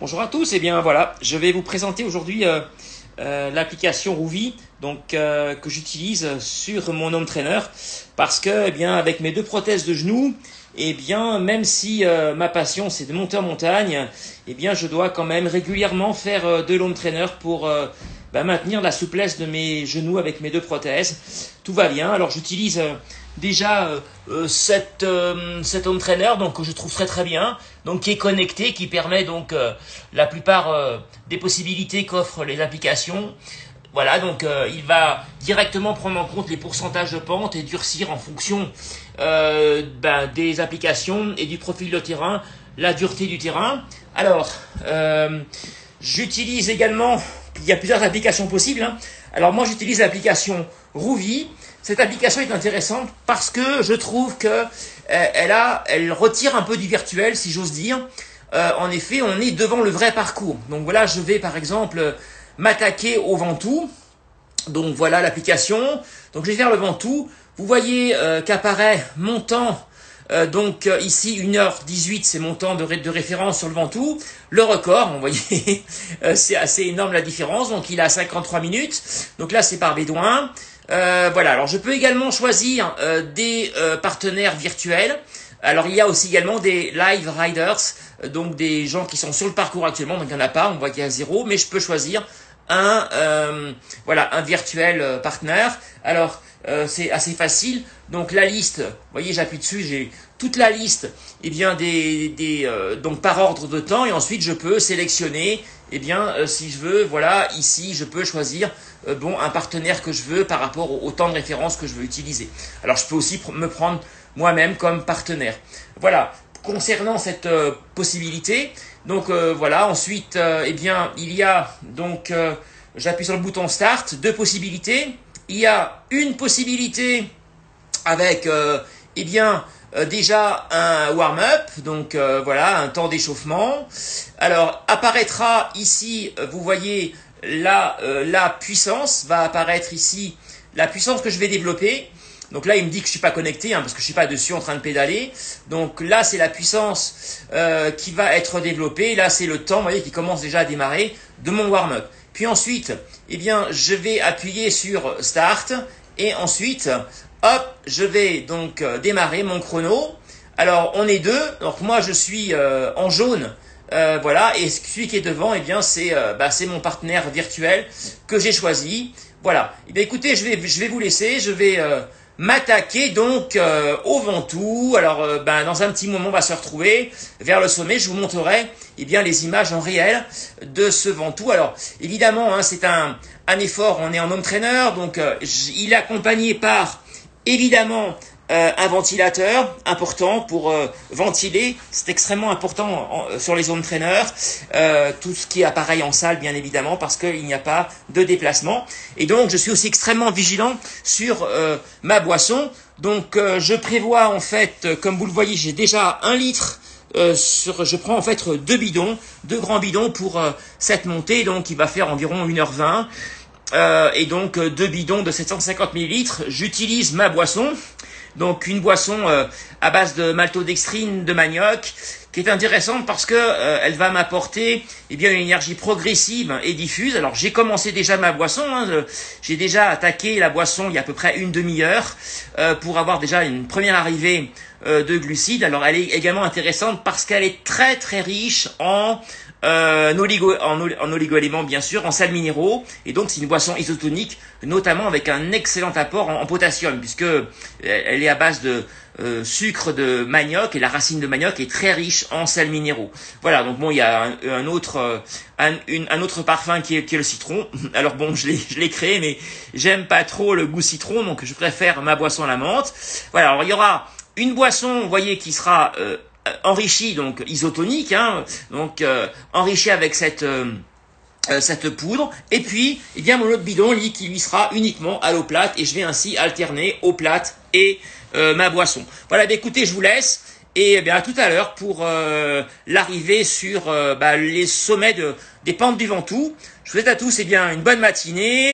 Bonjour à tous, et bien voilà, je vais vous présenter aujourd'hui l'application Rouvy que j'utilise sur mon home trainer parce que avec mes deux prothèses de genoux, même si ma passion c'est de monter en montagne, je dois quand même régulièrement faire de l'home trainer pour maintenir la souplesse de mes genoux avec mes deux prothèses. Tout va bien. Alors j'utilise déjà cet home trainer que je trouve très bien, qui est connecté, qui permet la plupart des possibilités qu'offrent les applications. Voilà, il va directement prendre en compte les pourcentages de pente et durcir en fonction des applications et du profil de terrain, la dureté du terrain. Alors, j'utilise également, il y a plusieurs applications possibles. Alors moi j'utilise l'application Rouvy. Cette application est intéressante parce que je trouve que elle retire un peu du virtuel, si j'ose dire. En effet, on est devant le vrai parcours. Donc voilà, je vais par exemple m'attaquer au Ventoux. Donc voilà l'application. Donc je vais faire le Ventoux. Vous voyez qu'apparaît mon temps. Ici 1h18, c'est mon temps de référence sur le Ventoux. Le record, vous voyez, c'est assez énorme la différence. Donc il a 53 minutes. Donc là c'est par Bédouin. Voilà, alors je peux également choisir des partenaires virtuels. Alors il y a aussi également des live riders, donc des gens qui sont sur le parcours actuellement, donc il n'y en a pas, on voit qu'il y a 0, mais je peux choisir un virtuel partner. Alors c'est assez facile, donc la liste, vous voyez j'appuie dessus, j'ai toute la liste donc par ordre de temps, et ensuite je peux sélectionner si je veux, voilà, ici je peux choisir un partenaire que je veux par rapport au temps de référence que je veux utiliser. Alors je peux aussi me prendre moi-même comme partenaire. Voilà, concernant cette possibilité, voilà, ensuite il y a j'appuie sur le bouton Start, deux possibilités. Il y a une possibilité avec déjà un warm-up, voilà, un temps d'échauffement. Alors apparaîtra ici, vous voyez la puissance, va apparaître ici la puissance que je vais développer. Donc là il me dit que je suis pas connecté parce que je suis pas dessus en train de pédaler. Donc là c'est la puissance qui va être développée. Là c'est le temps, vous voyez, qui commence déjà à démarrer de mon warm-up. Puis ensuite, je vais appuyer sur Start et ensuite, hop, je vais démarrer mon chrono. Alors on est deux, donc moi je suis en jaune, voilà, et celui qui est devant, c'est mon partenaire virtuel que j'ai choisi. Voilà. Écoutez, je vais vous laisser, je vais m'attaquer au Ventoux. Alors dans un petit moment on va se retrouver vers le sommet, je vous montrerai les images en réel de ce Ventoux. Alors évidemment c'est un effort, on est en home trainer, il est accompagné par évidemment un ventilateur important pour ventiler, c'est extrêmement important sur les home trainers, tout ce qui est appareil en salle bien évidemment parce qu'il n'y a pas de déplacement. Et donc je suis aussi extrêmement vigilant sur ma boisson. Je prévois en fait, comme vous le voyez, j'ai déjà 1 litre. Je prends en fait deux grands bidons pour cette montée, qui va faire environ 1h20. Deux bidons de 750 ml. J'utilise ma boisson. Donc une boisson à base de maltodextrine de manioc, qui est intéressante parce que elle va m'apporter une énergie progressive et diffuse. Alors j'ai commencé déjà ma boisson, j'ai déjà attaqué la boisson il y a à peu près une demi-heure pour avoir déjà une première arrivée de glucides. Alors elle est également intéressante parce qu'elle est très très riche en oligo-éléments bien sûr, en sels minéraux, et donc c'est une boisson isotonique, notamment avec un excellent apport en potassium, puisque elle est à base de sucre de manioc, et la racine de manioc est très riche en sels minéraux. Voilà, il y a un autre parfum qui est le citron. Alors je l'ai créé, mais j'aime pas trop le goût citron, donc je préfère ma boisson à la menthe. Voilà, alors il y aura une boisson, vous voyez, qui sera enrichi, isotonique, enrichi avec cette poudre, et puis mon autre bidon qui lui sera uniquement à l'eau plate, et je vais ainsi alterner eau plate et ma boisson. Voilà, écoutez, je vous laisse, et à tout à l'heure pour l'arrivée sur les sommets des pentes du Ventoux. Je vous souhaite à tous une bonne matinée.